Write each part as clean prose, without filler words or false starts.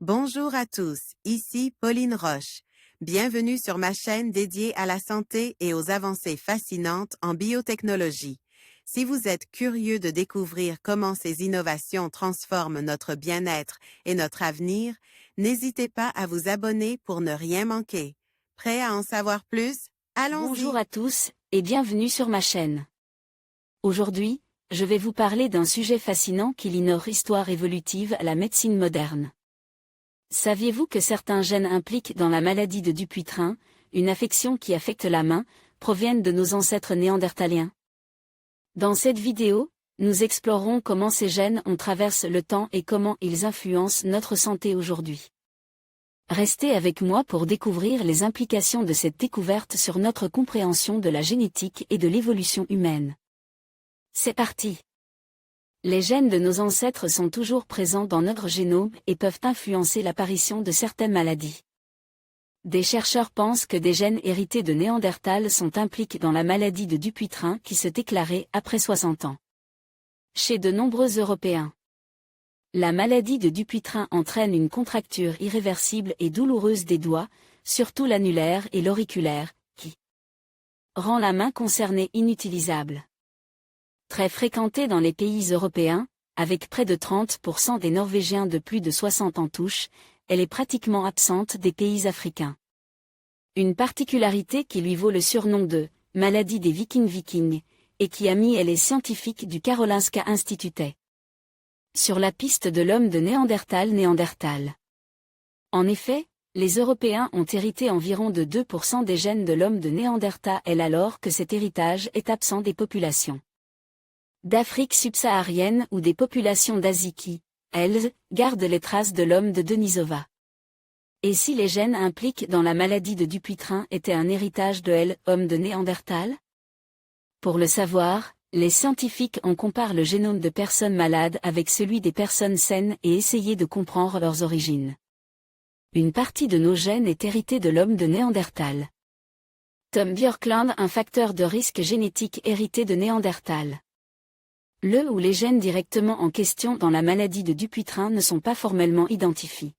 Bonjour à tous, ici Pauline Roche. Bienvenue sur ma chaîne dédiée à la santé et aux avancées fascinantes en biotechnologie. Si vous êtes curieux de découvrir comment ces innovations transforment notre bien-être et notre avenir, n'hésitez pas à vous abonner pour ne rien manquer. Prêt à en savoir plus? Bonjour Allons-y! à tous, et bienvenue sur ma chaîne. Aujourd'hui, je vais vous parler d'un sujet fascinant qui lie notre histoire évolutive à la médecine moderne. Saviez-vous que certains gènes impliqués dans la maladie de Dupuytren, une affection qui affecte la main, proviennent de nos ancêtres néandertaliens? Dans cette vidéo, nous explorerons comment ces gènes ont traversé le temps et comment ils influencent notre santé aujourd'hui. Restez avec moi pour découvrir les implications de cette découverte sur notre compréhension de la génétique et de l'évolution humaine. C'est parti! Les gènes de nos ancêtres sont toujours présents dans notre génome et peuvent influencer l'apparition de certaines maladies. Des chercheurs pensent que des gènes hérités de Néandertal sont impliqués dans la maladie de Dupuytren qui se déclarait après 60 ans. Chez de nombreux Européens, la maladie de Dupuytren entraîne une contracture irréversible et douloureuse des doigts, surtout l'annulaire et l'auriculaire, qui rend la main concernée inutilisable. Très fréquentée dans les pays européens, avec près de 30% des Norvégiens de plus de 60 ans touchent, elle est pratiquement absente des pays africains. Une particularité qui lui vaut le surnom de « maladie des Vikings » et qui a mis les scientifiques du Karolinska Institutet sur la piste de l'homme de Néandertal. En effet, les Européens ont hérité environ de 2% des gènes de l'homme de Néandertal alors que cet héritage est absent des populations d'Afrique subsaharienne ou des populations d'Asie qui, elles, gardent les traces de l'homme de Denisova. Et si les gènes impliqués dans la maladie de Dupuytren étaient un héritage de l'homme de Néandertal? Pour le savoir, les scientifiques en comparent le génome de personnes malades avec celui des personnes saines et essayent de comprendre leurs origines. Une partie de nos gènes est héritée de l'homme de Néandertal. Tom Björklund, un facteur de risque génétique hérité de Néandertal. Le ou les gènes directement en question dans la maladie de Dupuytren ne sont pas formellement identifiés.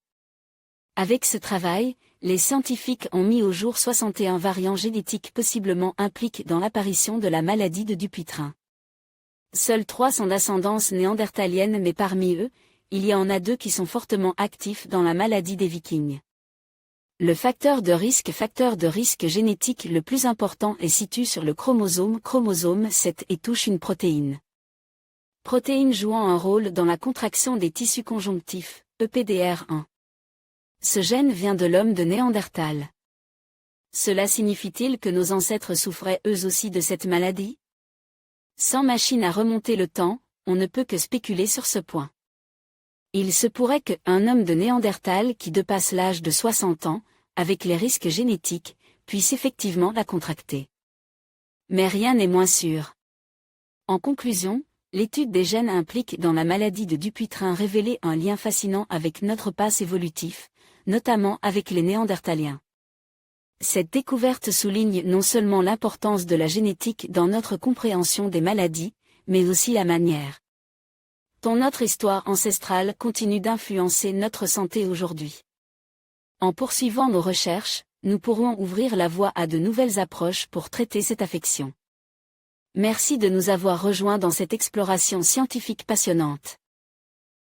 Avec ce travail, les scientifiques ont mis au jour 61 variants génétiques possiblement impliqués dans l'apparition de la maladie de Dupuytren. Seuls 3 sont d'ascendance néandertalienne mais parmi eux, il y en a 2 qui sont fortement actifs dans la maladie des Vikings. Le facteur de risque génétique le plus important est situé sur le chromosome 7 et touche une protéine. Protéine jouant un rôle dans la contraction des tissus conjonctifs, EPDR1. Ce gène vient de l'homme de Néandertal. Cela signifie-t-il que nos ancêtres souffraient eux aussi de cette maladie? Sans machine à remonter le temps, on ne peut que spéculer sur ce point. Il se pourrait qu'un homme de Néandertal qui dépasse l'âge de 60 ans, avec les risques génétiques, puisse effectivement la contracter. Mais rien n'est moins sûr. En conclusion, l'étude des gènes impliqués dans la maladie de Dupuytren révélait un lien fascinant avec notre passé évolutif, notamment avec les Néandertaliens. Cette découverte souligne non seulement l'importance de la génétique dans notre compréhension des maladies, mais aussi la manière dont notre histoire ancestrale continue d'influencer notre santé aujourd'hui. En poursuivant nos recherches, nous pourrons ouvrir la voie à de nouvelles approches pour traiter cette affection. Merci de nous avoir rejoints dans cette exploration scientifique passionnante.